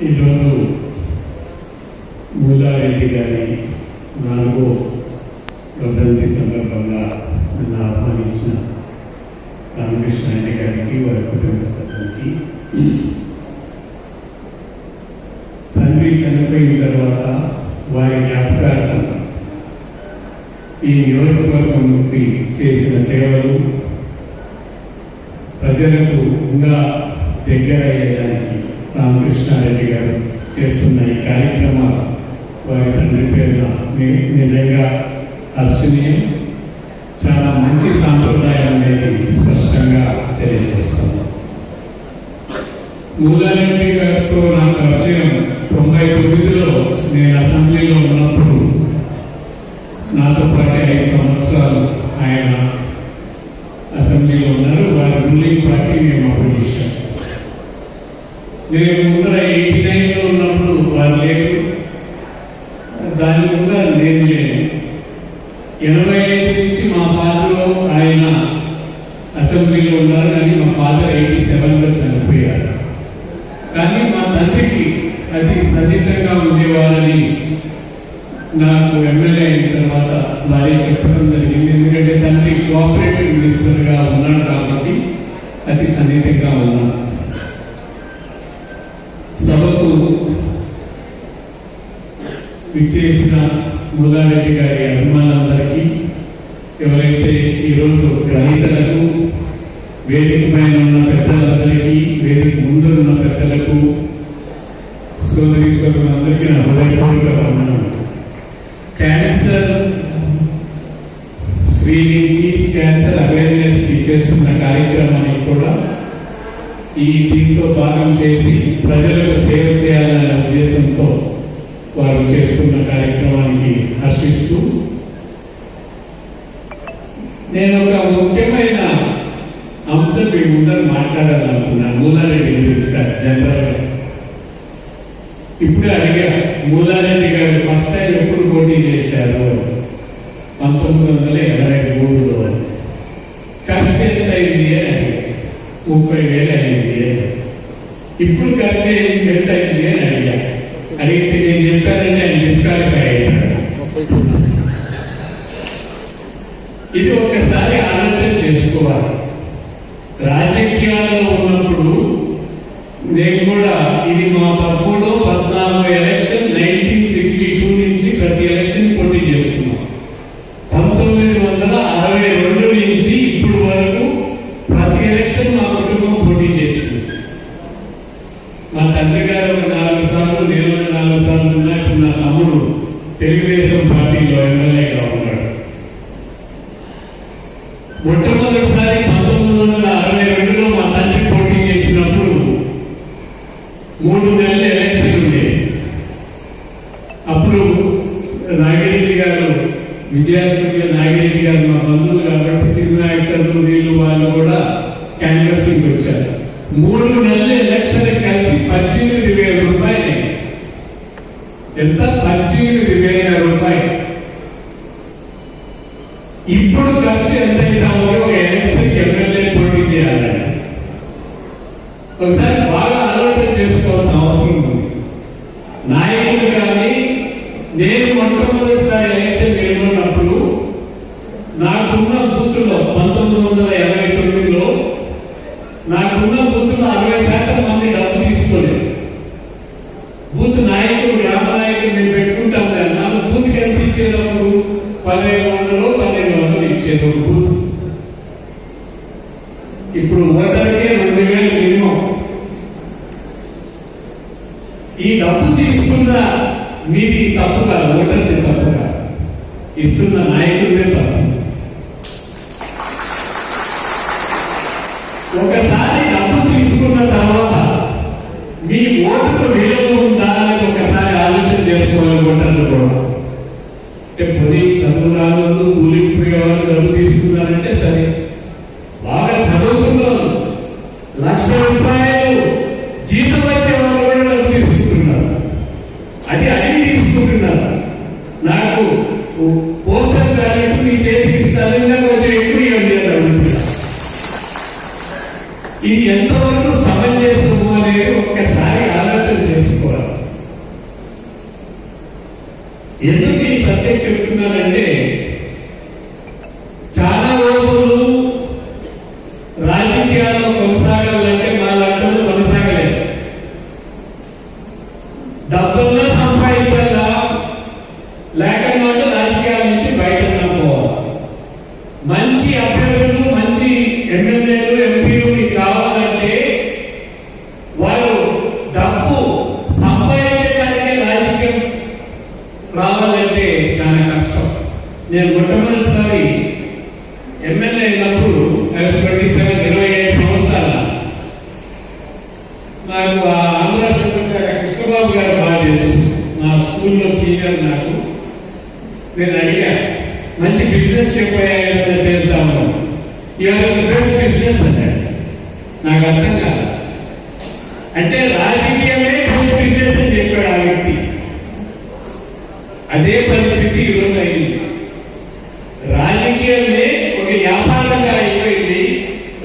ఈరోజు మూలారెడ్డి గారి 4వ వర్ధంతి సందర్భంగా నన్ను ఆహ్వానించిన రామకృష్ణ రెడ్డి గారికి, వారి కుటుంబ సభ్యులకి, తండ్రి చనిపోయిన తర్వాత వారి జ్ఞాపకార్థం ఈ నియోజకవర్గం నుండి చేసిన సేవలు ప్రజలకు ఇంకా దగ్గర అయ్యేదానికి రామకృష్ణారెడ్డి గారు చేస్తున్న ఈ కార్యక్రమాలు వారి తండ్రి పేరున నిజంగా హర్షణీయం. చాలా మంచి సాంప్రదాయం అనేది స్పష్టంగా తెలియజేస్తుంది. మూలారెడ్డి గారితో నా పరిచయం 99లో నేను అసెంబ్లీలో ఉన్నప్పుడు నాతో పాటు 5 సంవత్సరాలు ఆయన అసెంబ్లీలో ఉన్నారు. వారి రూలింగ్ పార్టీ మేము అపోజిషన్. నేను ముందర 89లో ఉన్నప్పుడు వారు లేరు, దాని ముందర నేను లేను. 85 నుంచి మా ఫాదర్ ఆయన అసెంబ్లీలో ఉన్నారు, కానీ మా ఫాదర్ 87లో చనిపోయారు. కానీ మా తండ్రికి అతి సన్నిహితంగా ఉండేవారని నాకు ఎమ్మెల్యే అయిన తర్వాత వారి చెప్పడం జరిగింది. ఎందుకంటే తండ్రి కోఆపరేటివ్ మినిస్టర్గా ఉన్నాడు కాబట్టి అతి సన్నిహితంగా ఉన్నాను. సభకు విచ్చేసిన మూలారెడ్డి గారి అభిమానులందరికీ, ఎవరైతే ఈరోజు గ్రహీతలకు, వేదిక పైన ఉన్న పెద్దలందరికీ, వేదిక ముందు ఉన్న పెద్దలకు, సోదరీశ్వరులందరికీ నా హృదయపూర్వక వందనం. క్యాన్సర్ స్క్రీనింగ్, క్యాన్సర్ అవేర్నెస్ చేస్తున్న కార్యక్రమానికి కూడా దీంతో భాగం చేసి ప్రజలకు సేవ చేయాలనే ఉద్దేశంతో వారు చేస్తున్న కార్యక్రమానికి హర్షిస్తూ, నేను ఒక ముఖ్యమైన అంశం మీ ముందర మాట్లాడాలనుకున్నాను. మూలారెడ్డి గురించి జనరల్గా ఇప్పుడే అడిగా, మూలారెడ్డి గారు ఫస్ట్ టైం ఎప్పుడు పోటీ చేశారు? 1983లో. ఖర్చు ఎంత అయింది అని అడిగా. 30,000 అయింది. ఇప్పుడు ఖర్చు ఎంత అయింది అని అడిగా. అడిగితే నేను చెప్పానంటే ఆయన డిస్క్వాలిఫై అయ్యాడు. ఇది ఒకసారి ఆలోచన చేసుకోవాలి. రాజకీయాల్లో ఉన్నప్పుడు నేను కూడా, ఇది మా 13-14 ఎలక్షన్ 1962 నుంచి ప్రతి ఎలక్షన్ పోటీ చేస్తున్నాం. 1962 నుంచి ఇప్పుడు వరకు ప్రతి ఎలక్షన్ మా కుటుంబం పోటీ చేసింది. మా తండ్రి గారు ఒక 4 సార్లు, నేను 4 సార్లు ఉన్నా. ఇప్పుడు నా తమ్ముడు తెలుగుదేశం పార్టీలో ఎమ్మెల్యేగా ఉన్నాడు. మొట్టమొదటిసారి 1962లో మా తండ్రి పోటీ చేసినప్పుడు 3 నెలల ఎలక్షన్ ఉండేది. అప్పుడు నాగిరెడ్డి గారు, విజయాశ్రీ నాగిరెడ్డి గారు మా బంధువులు కాబట్టి సినిమా యాక్టర్లు వీళ్ళు వాళ్ళు కూడా క్యాన్వసింగ్ వచ్చారు. 3 నెలల ఎలక్షన్ కలిసి 18,000 రూపాయలు. ఎంత? 18,000 రూపాయలు. ఇప్పుడు ఖర్చు ఎంత అవుతామో ఒక ఎలక్షన్ ఎమ్మెల్యే పోటీ చేయాలని ఒకసారి బాగా ఆలోచన చేసుకోవాల్సిన అవసరం ఉంది. నాయకులు కానీ, నేను మొట్టమొదటిసారి ఎలక్షన్ నిలబడినప్పుడు నాకున్న బూత్లో 1989లో నాకున్న బూత్లో 60% మంది డబ్బు తీసుకోలేదు. బూత్ నాయకుడు, గ్రామ నాయకుడు మేము పెట్టుకుంటాం కదా, నాకు బూత్కి ఎంత ఇచ్చేటప్పుడు 1,200, 1,200 ఇచ్చేది ఒక బూత్. ఇప్పుడు ఓటర్కే 2,000 మినిమం. ఈ డబ్బు తీసుకున్న మీది తప్పుగా, ఓటర్ది తప్పుగా, ఇస్తున్న నాయకుడిదే తప్పు. ఒకసారి డబ్బు తీసుకున్న తర్వాత మీ ఓటుకు విలువ ఉందా అని ఒకసారి ఆలోచన చేసుకోవాలి. ఓటర్లు కూడా అంటే పొడి చదువు రాళ్ళు, కూలిపోయేవాళ్ళు డబ్బు తీసుకున్నారంటే సరే, బాగా చదువుకున్నారు, 1,00,000 రూపాయలు జీతం వచ్చే వాళ్ళు కూడా డబ్బు తీసుకుంటున్నారు. అది అడిగి తీసుకుంటున్నారు. నాకు పోస్టర్ బ్యాలెట్ మీ చేతికి ఇస్తాను, కొంచెం ఎక్కువ ఇవ్వండి అని అడుగుతున్నారు. ఇది ఎంతవరకు సమంజసము అనేది ఒక్కసారి ఆలోచన చేసుకోవాలి. ఎందుకు ఈ సత్యం చెప్తున్నానంటే, చాలా రోజులు రాజకీయాల్లో కొనసాగాలంటే వాళ్ళందరూ కొనసాగలేదు. డబ్బుల్లో సంపాదించాలా, లేకపోతే రాజకీయాల నుంచి బయట పోవాలి. మంచి అభ్యర్థులు, మంచి ఎమ్మెల్యేలు, ఎంపీలు మీకు కావాలంటే వారు డబ్బు సంపాదించడానికే రాజకీయం రావాలంటే చాలా కష్టం. నేను మొట్టమొదటిసారి ఎమ్మెల్యే అయినప్పుడు 27-25 సంవత్సరాల నాకు ఆంధ్ర సర్పంచ్ కృష్ణబాబు గారు బాగా తెలుసు. నా స్కూల్లో సీనియర్. నాకు నేను అడిగా, మంచి బిజినెస్ చెప్పాయా చేద్దాము, ఇవాళ బెస్ట్ బిజినెస్ అన్నాడు. నాకు అర్థం కాదు. అంటే రాజకీయమే బెస్ట్ బిజినెస్ అని చెప్పాడు ఆ వ్యక్తి. అదే పరిస్థితి ఈరోజు అయింది. రాజకీయాలే ఒక వ్యాపారంగా అయిపోయింది.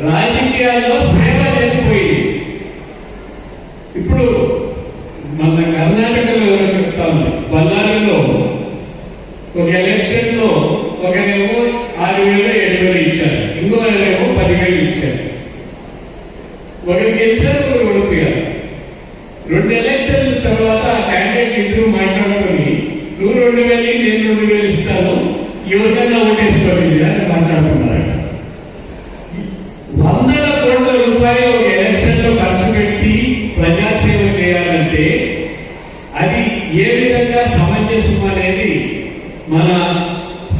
రాజకీయాల్లో సేవ లేకపోయింది. ఇప్పుడు మన కర్ణాటకలో చెప్తాము, బళ్ళారిలో ఒక ఎలక్షన్ లో ఒకరేమో 6,000-7,000 ఇచ్చారు, ఇంకోరేమో 10,000 ఇచ్చారు. ఒకరు గెలిచారు, ఒకరు ఓడిపోయారు. 2 ఎలక్షన్ల తర్వాత ఆ క్యాండిడేట్ ఇద్దరు మాట్లాడుకొని, నువ్వు 2,000 నేను 2,000 ఇస్తాను, ఎవరికైనా ఓటేసుకోవాలి అని మాట్లాడుతున్నారు. 100 కోట్ల రూపాయలు ఒక ఎలక్షన్ లో ఖర్చు పెట్టి ప్రజాసేవ చేయాలంటే అది ఏ విధంగా సమంజసం అనేది మన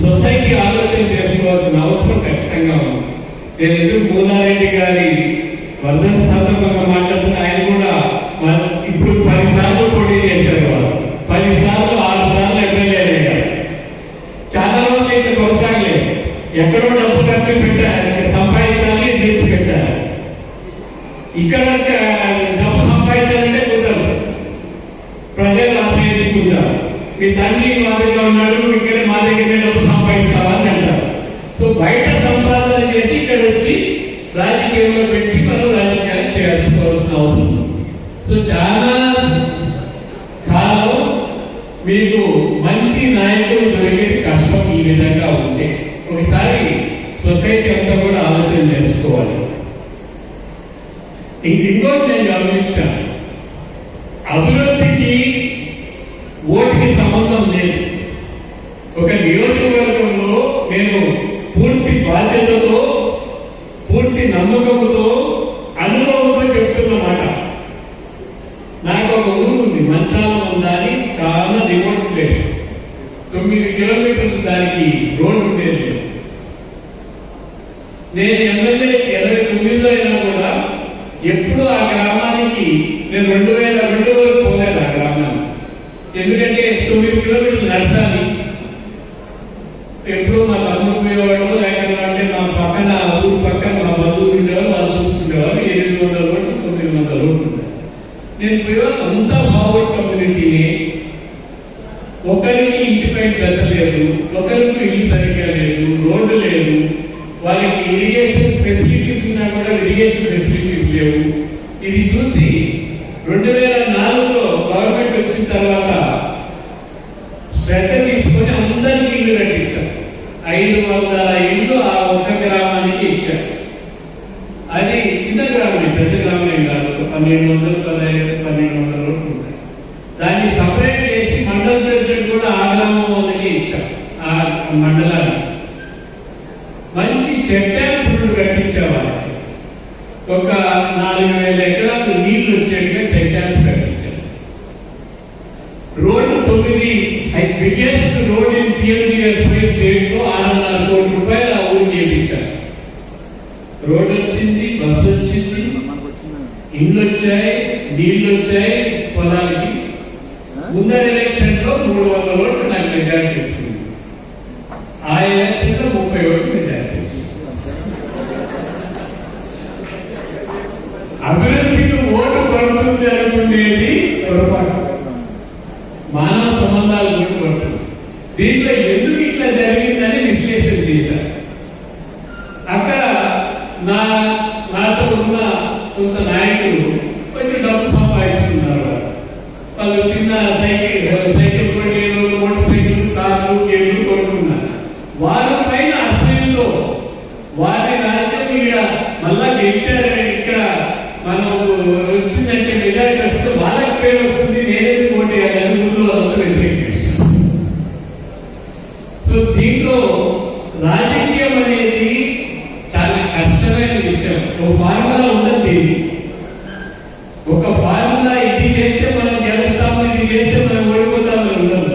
సొసైటీ ఆలోచన చేసుకోవాల్సిన అవసరం ఖచ్చితంగా ఉంది. నేను ఎందుకు మూలారెడ్డి గారి వర్ధన సందర్భంగా మాట్లాడుతున్నా, ఆయన కూడా ఇప్పుడు 10 సార్లు పోటీ చేశారు. వాళ్ళు 10 సార్లు 6 సార్లు ఎమ్మెల్యే అయ్యారు. చాలా రోజులు అయితే కొనసాగలేదు. ఎక్కడో డబ్బు ఖర్చు పెట్టారు, సంపాదించాలి తెచ్చిపెట్టారు. ఇక్కడ డబ్బు సంపాదించాలంటే కుదరదు, ప్రజలు ఆశ్రయించుకుంటారు. మీ తండ్రి మా దగ్గర ఉన్నాడు, ఇక్కడ మా దగ్గర డబ్బు సంపాదిస్తావని అంటారు. సో బయట సంపాదన చేసి ఇక్కడ వచ్చి రాజకీయంలో పెట్టి మనం రాజకీయాలు చేసుకోవాల్సిన అవసరం ఉంది. సో చాలా కాలం మీకు మంచి నాయకులు దొరికేది కష్టం. ఈ విధంగా ఉంటే ఒకసారి సొసైటీ అంతా కూడా ఆలోచన చేసుకోవాలి. ఇంకోటి నేను గమనించాను, అభివృద్ధికి ఓటుకి సంబంధం లేదు. ఒక నియోజకవర్గంలో నేను పూర్తి బాధ్యతతో, పూర్తి నమ్మకంతో, అనుభవంతో చెప్తున్నమాట. నాకు ఒక ఊరు ఉంది, మంచాలం ఉందని, చాలా రిమోట్ ప్లేస్. 9 కిలోమీటర్లు దానికి రోడ్డు ఉండేది. నేను ఎమ్మెల్యే 29లో అయినా కూడా ఎప్పుడు ఆ గ్రామానికి నేను 2002 వరకు పోలేదు ఆ గ్రామానికి. ఎందుకంటే 9 కిలోమీటర్లు నడచాలి. ఎప్పుడు మా తమ్ముడు పోయేవాడు, లేకపోతే మా పక్కన ఊరు పక్కన మా బంధువులు ఉండేవాళ్ళు, వాళ్ళు చూసుకునేవాళ్ళు. 800 రోడ్లు 900 రోడ్లు. నేను పోయేవాళ్ళు అంతా ఫార్వర్డ్ కమ్యూనిటీని. ఒకరికి ఇంటిపై చెత్త లేదు, ఒకరికి ఇల్లు సరిగ్గా లేదు, రోడ్డు లేదు, వాళ్ళకి ఇరిగేషన్ ఫెసిలిటీస్ ఉన్నా కూడా ఇరిగేషన్ ఫెసిలిటీస్ లేవు. ఇది చూసి 2004లో గవర్నమెంట్ వచ్చిన తర్వాత శ్రద్ధ తీసుకొని అందరికీ ఇల్లు కట్టించారు. 500 ఇల్లు ఆ ఒక్క గ్రామానికి ఇచ్చారు. అది చిన్న గ్రామం, పెద్ద గ్రామం కాదు. 1200 రోడ్లు ఉంటాయి. దాన్ని సపరేట్ చేసి మండల ప్రెసిడెంట్ కూడా ఆ గ్రామం వాళ్ళకి ఇచ్చారు. ఆ మండలాన్ని మంచి చెక్ డ్యామ్స్ కట్టించేవాళ్ళు. ఒక 4,000 ఎకరాలు నీళ్లు వచ్చేట్టుగా చెక్ డ్యామ్స్ కట్టించారు. Road 9 biggest road in PMGSY state లో 6,500 కోట్ల రూపాయలు ఆ ఊరు చేయించారు. రోడ్డు వచ్చింది, బస్సు వచ్చింది, ఇండ్లు వచ్చాయి, నీళ్లు వచ్చాయి పొలాలకి. ముందర ఎలక్షన్ లో 300 ఓట్లు నాకు మెజారిటీ వచ్చింది. ఆ ఎలక్షన్ లో 30 ఓట్లు మెజారిటీ వచ్చింది. అభివృద్ధికి ఓటు పడుతుంది అనుకునేది పొరపాటు. మానవ సంబంధాలు ఓటు పడుతుంది. దీంట్లో ఎందుకు ఇట్లా జరిగిందని విశ్లేషణ చేశారు. అక్కడ నాతో ఉన్న ఫార్ములా ఉండదు. ఒక ఫార్ములా ఇది చేస్తే మనం గెలుస్తాము, ఇది చేస్తే మనం ఓడిపోతామని ఉండదు.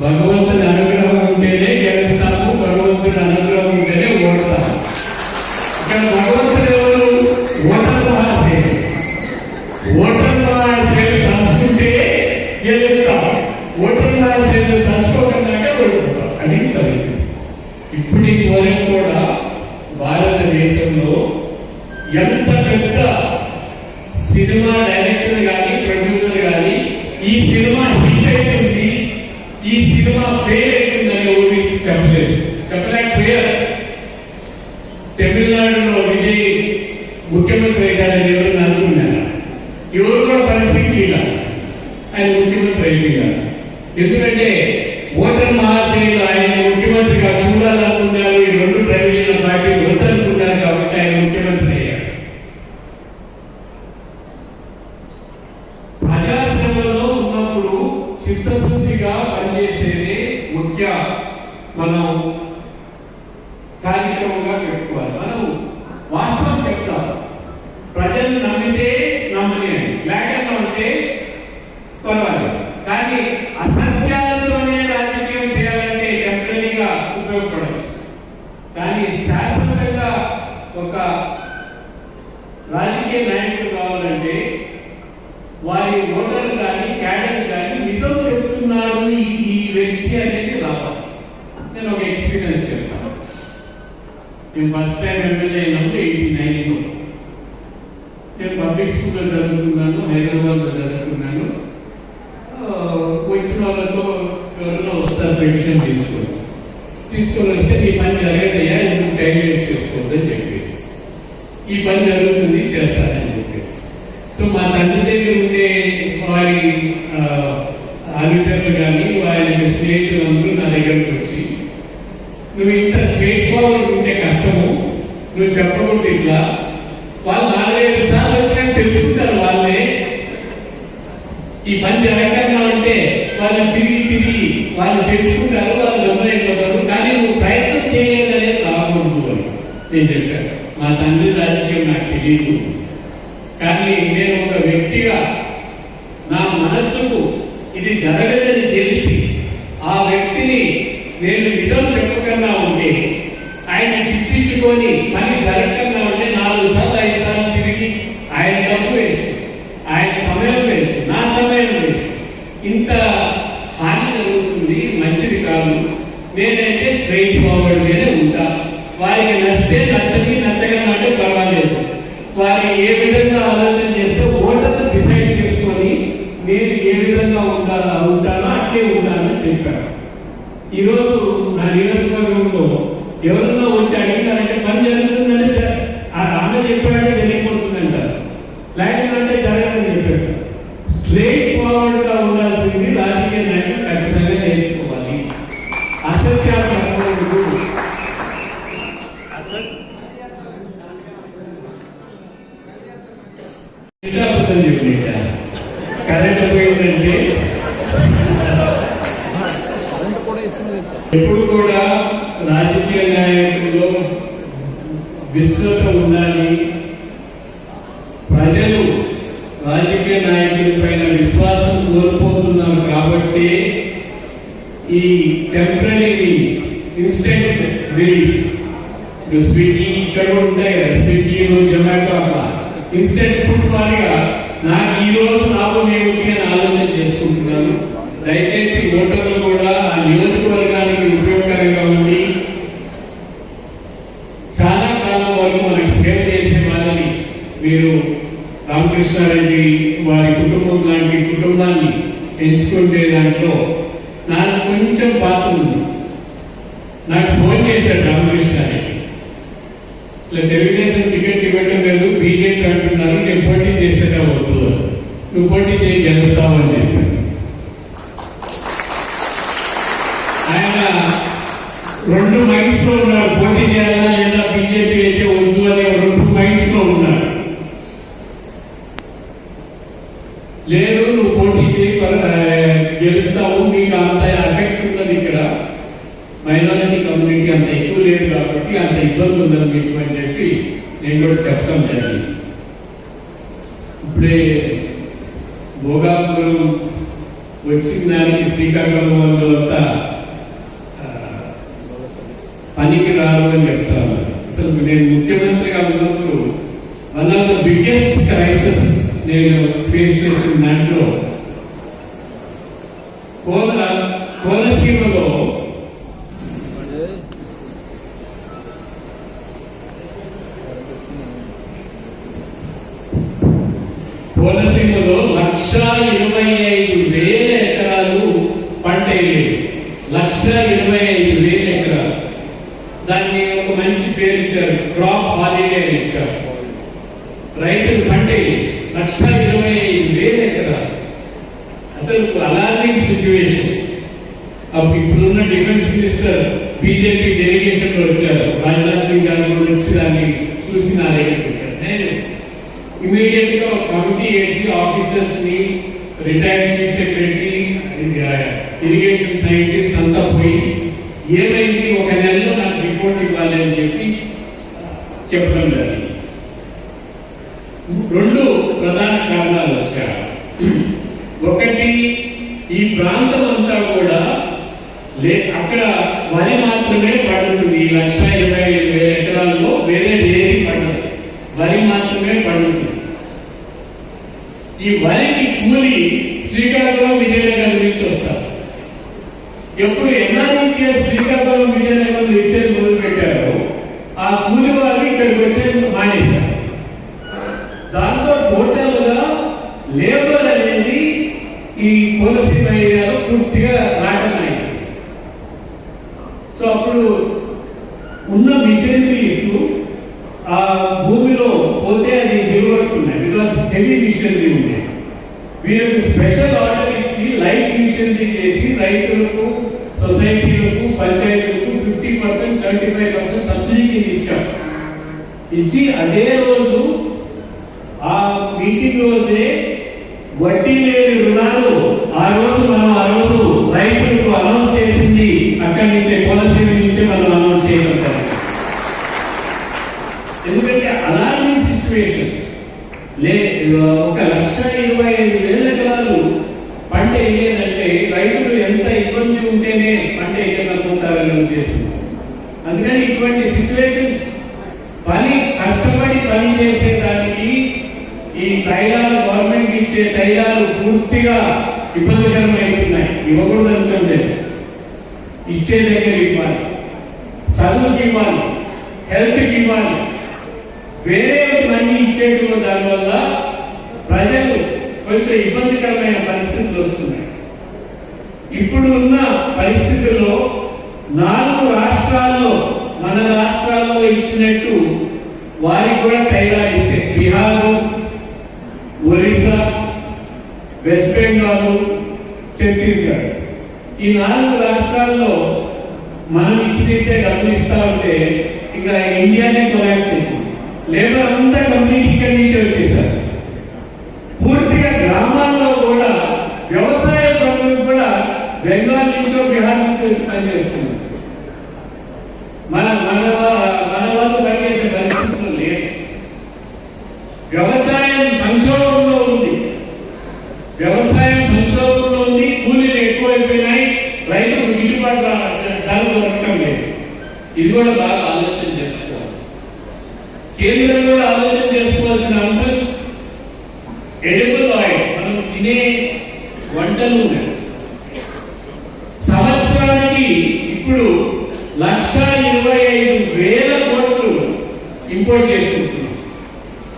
భగవంతుని అనుగ్రహం ఉంటేనే గెలుస్తాము, భగవంతుని అనుగ్రహం ఉంటేనే ఓడతాము. ఇక్కడ భగవంతుడు ఎవరు? ఓటర్ మహాశయుడు. ఓటర్ మహాశయుడు తలుచుకుంటే గెలుస్తాం, ఓటర్ మహాశయుడు తలుచుకోకుండా ఓడిపోతాం. అది పరిస్థితి. ఇప్పుడు ఈ పోలింగ్ కూడా భారతదేశంలో ఎంత పెద్ద సినిమా డైరెక్టర్ కానీ ప్రొడ్యూసర్ కానీ ఈ సినిమా హిట్ అవుతుంది, ఈ సినిమా ఫెయిల్ అవుతుందని ఎవరు చెప్పలేకపోయారు. తమిళనాడులో విజయ్ ముఖ్యమంత్రి అయ్యారని ఎవరు అనుకున్నారు? ఎవరు కూడా పరిస్థితి ఇలా ఆయన ముఖ్యమంత్రి అయ్యారు. ఎందుకంటే ఓటర్ మహాశయులు ఆయన ముఖ్యమంత్రిగా చూడాలనుకున్నారు. ఈ రెండు ద్రవిడ పార్టీ వద్దనుకున్నారు కాబట్టి ఆయన ముఖ్యమంత్రి అయ్యారు. ప్రజాసేవలో ఉన్నప్పుడు చిత్తశుద్ధిగా పనిచేసేది ముఖ్య మనం కార్యక్రమంగా పెట్టుకోవాలి. మనం వాస్తవం చెప్తాం, ప్రజలు నమ్మితే నమ్మని అని, లేకుండా ఉంటే పర్వాలేదు. కానీ అసత్యాలతోనే రాజకీయం చేయాలంటే టెంపరీగా ఉపయోగపడవచ్చు. కానీ శాశ్వతంగా ఒక రాజకీయ నాయకుడు కావాలంటే వారి ఓటర్లు కానీ క్యాడర్ కానీ నిజం చెప్తున్నాడు ఈ వ్యక్తి అనేది రావాలి. నేను ఒక ఎక్స్పీరియన్స్ చెప్తాను. నేను ఫస్ట్ టైం ఎమ్మెల్యే అయినప్పుడు 89లో నేను పబ్లిక్ స్కూల్లో చదువుకున్నాను, హైదరాబాద్లో చదువుకున్నాను. వచ్చిన వాళ్ళతో ఎవరైనా వస్తారు పెన్షన్ తీసుకొని వస్తే ఈ పని జరగదయ్యా, ఎందుకు టైం వేస్ట్ చేసుకోవద్దని చెప్పి ఈ పని జరుగుతుంది చేస్తానని చెప్పి. సో మా తండ్రి దగ్గర ఉండే వారి అనుచరులు కానీ వారి స్నేహితులందరూ నా దగ్గరకు వచ్చి, నువ్వు ఇంత స్ట్రైట్ ఫార్వర్డ్ ఉంటే కష్టము, నువ్వు చెప్పకుండా ఇట్లా, వాళ్ళు 4-5 సార్లు వచ్చినా తెలుసుకుంటారు వాళ్ళే. ఈ పని జరగకుండా ఉంటే వాళ్ళు తిరిగి వాళ్ళు తెలుసుకుంటారు, వాళ్ళు గమనించబడతారు. కానీ నువ్వు ప్రయత్నం చేయలేదనేది రాకూడదు అని నేను చెప్పాను. మా తండ్రి రాజకీయం నాకు తెలియదు, కానీ నేను ఒక వ్యక్తిగా నా మనస్సుకు ఇది జరగదని తెలిసి ఆ వ్యక్తిని నేను నిజం చెప్పకుండా ఉంటే, ఆయన తిప్పించుకొని పని జరగకుండా ఉంటే 4 సార్లు 5 సార్లు తిరిగి ఆయన డబ్బు వేస్ట్, ఆయన సమయం వేస్ట్, నా సమయం వేస్ట్, ఇంత హాని జరుగుతుంది, మంచిది కాదు. నేనైతే స్ట్రైట్ ఫార్వర్డ్ గానే ఉంటా. వారికి నచ్చితే నచ్చగా అంటే పర్వాలేదు. వారికి ఏ విధంగా ఆలోచన చేస్తే ఓటర్లు డిసైడ్ చేసుకొని నేను ఏ విధంగా ఉంటానో అట్లే ఉంటానని చెప్పాను. ఈరోజు నా నియోజకవర్గంలో ఎవరన్నా వచ్చి అడిగినారంటే పని జరుగుతుందంటే ఆమె చెప్పాడంటే జరిగిపోతుందంటారు, లేకపోతే జరగదని చెప్పేస్తారు. స్ట్రైట్ ఫార్వర్డ్ గా ఉండాల్సింది రాజకీయ నాయకులు ఖచ్చితంగా నేర్చుకోవాలి. అసత్యాలు చెప్పకూడదు. కరెంట్ పోయిందంటే ఎప్పుడు కూడా రాజకీయ నాయకుల్లో విశ్వత ఉండాలి. ప్రజలు రాజకీయ నాయకుల పైన విశ్వాసం కోల్పోతున్నారు కాబట్టి ఈ temporary relief, instant relief, Swiggy ఇక్కడ ఉంటాయి కదా, స్విగ్గీ జొమాటో అట్లా ఇన్స్టెంట్ ఫుడ్ వారిగా నాకు ఈ రోజు నాకు నేను ఆలోచన చేసుకుంటున్నాను. దయచేసి ఓటర్లు కూడా ఆ నియోజకవర్గానికి ఉపయోగకరంగా ఉండి చాలా కాలం వరకు మనకు సేవ చేసే వాళ్ళని మీరు రామకృష్ణారెడ్డి వారి కుటుంబం లాంటి కుటుంబాన్ని ఎంచుకుంటే దాంట్లో నాకు కొంచెం పాత్ర ఉంది. నాకు ఫోన్ చేశాడు రామకృష్ణారెడ్డి, ఇట్లా తెలుగుదేశం టికెట్ ఇవ్వటం లేదు, బీజేపీ అంటున్నారు, నేను పోటీ చేసేదా వద్దు, నువ్వు పోటీ చేసి గెలుస్తావు అని చెప్పాను. ఆయన 2 మైండ్స్ లో ఉన్నాడు, పోటీ చేయాలా లేదా బీజేపీ అయితే వద్దు అనే 2 మైండ్స్ లో ఉన్నాడు. లేదు నువ్వు పోటీ చేయి గెలుస్తావు, మీకు అంత ఎఫెక్ట్ ఉన్నది, ఇక్కడ మైనారిటీ కమ్యూనిటీ అంత ఎక్కువ లేదు కాబట్టి అంత ఇబ్బంది ఉందని మీకు అని చెప్పి నేను కూడా చెప్పడం జరిగింది. ఇప్పుడే భోగాపురం వచ్చిన దానికి శ్రీకాకుళం అంతా పనికి రాదు అని చెప్తాను. అసలు నేను ముఖ్యమంత్రిగా ఉన్నప్పుడు one of the biggest crisis నేను ఫేస్ చేసిన దాంట్లో కోనసీమలో కోనసీమలో 1,25,000 ఎకరాలు పంట వేయలేదు. 1,25,000 ఎకరాలు. దాన్ని ఒక మంచి పేరు ఇచ్చారు, క్రాప్ హాలిడే అని ఇచ్చారు. రైతులు పంట 1,25,000 ఎకరాలు. అసలు అలార్మింగ్ సిచ్యువేషన్. అప్పుడు ఇప్పుడున్న డిఫెన్స్ మినిస్టర్ బీజేపీ డెలిగేషన్ లో వచ్చారు, రాజ్నాథ్ సింగ్ గారు కూడా వచ్చి దాన్ని చూసి నా దగ్గరికి వచ్చారు. నేను ఇమీడియట్ గా ఒక కమిటీ వేసి ఆఫీసర్స్ ని, retired chief secretary, irrigation scientist అంతా పోయి ఏమైంది, ఒక నెలలో నాకు రిపోర్ట్ ఇవ్వాలి అని చెప్పి చెప్పడం జరిగింది. 2 ప్రధాన కారణాలు వచ్చాయి. ఒకటి, ఈ ప్రాంతం అంతా కూడా అక్కడ వరి మాత్రమే పడుతుంది. 1,25,000 ఎకరాల్లో వేరే ఏది పడదు, వరి మాత్రమే పడుతుంది. ఈ వరికి కూలి శ్రీకాకుళం, విజయనగరం నుంచి వస్తారు. ఎప్పుడు ఎన్ఆర్ఈటీఎస్ శ్రీకాకుళం, విజయనగరం ఇచ్చేది మొదలు పెట్టారో ఆ కూలి వారు ఇక్కడికి వచ్చేది మానేశారు. దాంతో టోటల్ గా లేబర్ అనేది ఈ కోనసీమ ఏరియాలో పూర్తిగా రాటమైంది. సో అప్పుడు ఉన్న మిషనరీస్ ఆ భూమిలో పోతే అది నిలబడుతున్నాయి. బికాస్ హెవీ మిషనరీ ఉంది. వీళ్ళకు స్పెషల్ ఆర్డర్ ఇచ్చి లైట్ మిషనరీ చేసి రైతులకు, సొసైటీలకు, పంచాయతీలకు 50%, 75% సబ్సిడీ ఇచ్చాం. ఇచ్చి అదే రోజు ఆ మీటింగ్ రోజే వడ్డీ లేని రుణాలు ఆ రోజు రైతులకు అనౌన్స్ చేసింది. అక్కడి నుంచే, కోనసీమ నుంచే మనం అనౌన్స్ చేయగలుగుతాం. ఎందుకంటే అలార్మింగ్ సిచ్యువేషన్. 1,25,000 ఎకరాలు పంట వేయాలంటే రైతులు ఎంత ఇబ్బంది ఉంటేనే పంట వేయగలుగుతారనే ఉద్దేశం. అందుకని ఇటువంటి సిచ్యువేషన్స్ కష్టపడి పని చేసేదానికి ఈ తైలాలు, గవర్నమెంట్ ఇచ్చే తైలాలు పూర్తిగా ఇబ్బందికరమైతున్నాయి. ఇవ్వకూడదు అనుకుంటే ఇచ్చే దగ్గర ఇవ్వాలి, చదువుకి ఇవ్వాలి, హెల్త్కి ఇవ్వాలి, వేరే మనీ ఇచ్చేటువంటి దానివల్ల ప్రజలు కొంచెం ఇబ్బందికరమైన పరిస్థితులు వస్తున్నాయి. ఇప్పుడు ఉన్న పరిస్థితుల్లో 4 రాష్ట్రాల్లో, మన రాష్ట్రాల్లో ఇచ్చినట్టు వారికి కూడా తైలాలు ఇస్తే, బీహారు, ఒరిస్సా, వెస్ట్ బెంగాల్, ఛత్తీస్గఢ్, ఈ 4 రాష్ట్రాల్లో మనం ఇచ్చినట్టే డబ్బులు ఇస్తా ఉంటే ఇక ఇండియానే కొలాప్స్ అయింది. లేబర్ అంతా కంప్లీట్ ఇక్కడి నుంచి వచ్చేసారు. పూర్తిగా గ్రామాల్లో కూడా వ్యవసాయ పనులు కూడా బెంగాల్ నుంచో, బీహార్ నుంచో వచ్చి పనిచేస్తున్నారు. మన వాళ్ళు పనిచేసే పరిస్థితులు లేదు. వ్యవసాయం సంక్షోభంలో ఉంది. కూలీలు ఎక్కువైపోయినాయి. రైతులకు గిట్టుబాటు ధర దొరకడం లేదు. ఇది కూడా బాగా ఆలోచన చేసుకోవాలి. కేంద్రం కూడా ఆలోచన చేసుకోవాల్సిన అంశం ఎడిబుల్ ఆయిల్. మనం తినే వంటలు సంవత్సరానికి ఇప్పుడు 1,25,000 కోట్లు ఇంపోర్ట్ చేసుకుంటున్నాం.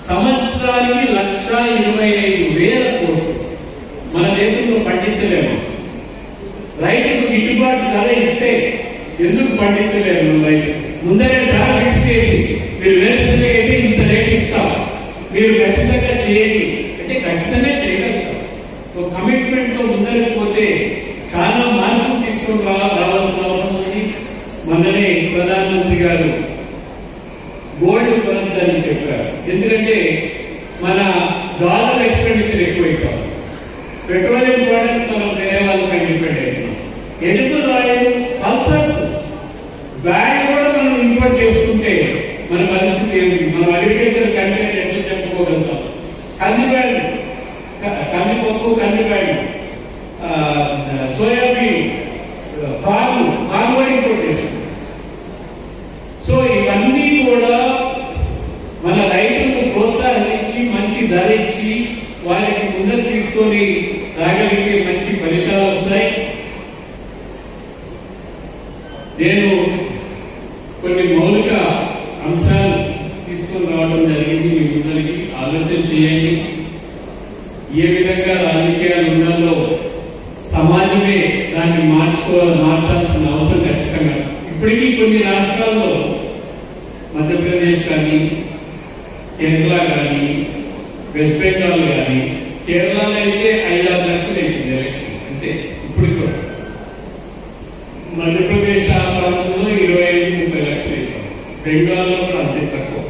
సంవత్సరానికి 1,25,000 కోట్లు మన దేశంలో పండించలేము. రైతుకు గిట్టుబాటు ధర ఇస్తే ఎందుకు పండించలేము? రైతు ముందరే ధర ఫిక్స్ చేసి, మీరు వేరుశనగ అయితే ఇంత రేట్ ఇస్తాం, మీరు ఖచ్చితంగా చేయండి అంటే ఖచ్చితంగా చేయగలుగుతాం. ఒక కమిట్మెంట్ తో ముందరికి పోతే చాలా మార్పులు తీసుకొని రావాల్సిన అవసరం ఉంది. మొన్ననే ప్రధానమంత్రి గారు గోల్డ్ కొనద్దని చెప్పారు. ఎందుకంటే మన డాలర్ ఎక్స్పెండిచర్ ఎక్కువైపోవాలి. పెట్రోలియం ప్రొడక్ట్స్ మనం వేరే వాళ్ళకి డిపెండ్ అవుతున్నాం. ఎడిబుల్ ఆయిల్, పల్సర్స్, బ్యాగ్ కూడా మనం ఇంపోర్ట్ చేసుకుంటే మన పరిస్థితి ఏంటి? మనం అగ్రికల్చర్ కంట్రీ ధరించి వారికి ముందుకు తీసుకొని రాగలిగే మంచి ఫలితాలు వస్తాయి. నేను కొన్ని మౌలిక అంశాలు తీసుకొని రావడం జరిగింది. మీ ముందరికి ఆలోచన చేయండి. ఏ విధంగా రాజకీయాలు ఉండాలో సమాజమే దాన్ని మార్చాల్సిన అవసరం ఖచ్చితంగా. ఇప్పటికీ కొన్ని రాష్ట్రాల్లో మధ్యప్రదేశ్ కానీ, కేరళ కానీ, వెస్ట్ బెంగాల్ కానీ, కేరళలో అయితే 5-6 లక్షలు అయిపోయింది ఎలక్షన్ అంటే ఇప్పుడు కూడా. మధ్యప్రదేశ్ ఆ ప్రాంతంలో 25-30 లక్షలు అయిపోయింది. బెంగాల్లో కూడా అంతే తక్కువ.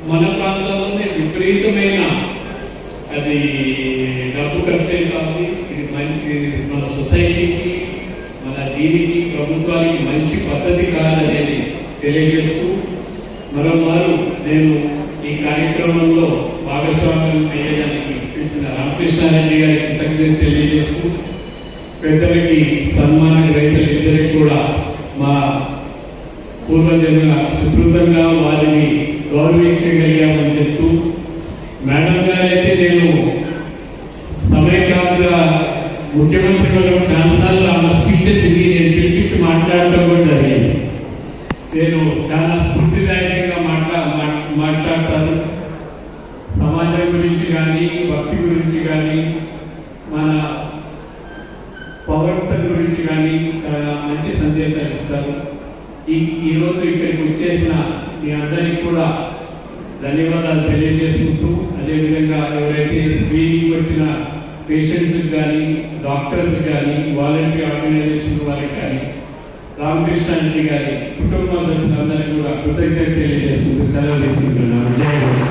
మన ప్రాంతంలోనే విపరీతమైన అది డబ్బు ఖర్చు అవుతుంది. ఇది మంచి మన సొసైటీకి, మన దీనికి, ప్రభుత్వానికి మంచి పద్ధతి కాదనేది తెలియజేస్తూ మరోమారు నేను ఈ కార్యక్రమంలో భాగస్వామ్యం అయ్యేదానికి పిలిచిన రామకృష్ణారెడ్డి గారికి కృతజ్ఞత తెలియజేస్తూ, పెద్దలకి సన్మాన రైతులిద్దరికి కూడా మా పూర్వజన్మ సుకృతంగా వారిని గౌరవించగలిగామని చెప్తూ, మేడం గారైతే నేను సమైక్యాంధ్ర ముఖ్యమంత్రి గారు చాలాసార్లు ఆమె స్పీచెస్ ఇది నేను పిలిపించి మాట్లాడటం కూడా జరిగింది. నేను చాలా స్ఫూర్తిదాయకంగా మాట్లాడతాను. సమాజం గురించి కానీ, భక్తి గురించి కానీ, మన పవర్తన గురించి కానీ చాలా మంచి సందేశాలు ఇస్తారు. ఈరోజు ఇక్కడికి వచ్చేసిన మీ అందరికీ కూడా ధన్యవాదాలు తెలియజేసుకుంటూ, అదేవిధంగా ఎవరైతే స్క్రీనింగ్ వచ్చిన పేషెంట్స్ కానీ, డాక్టర్స్ కానీ, వాలంటీర్ ఆర్గనైజేషన్ వారికి కానీ, రామకృష్ణ రెడ్డి గారి కుటుంబ సభ్యులందరికీ కూడా కృతజ్ఞత తెలియజేసుకుంటూ సెలవు తీసుకుంటున్నాను.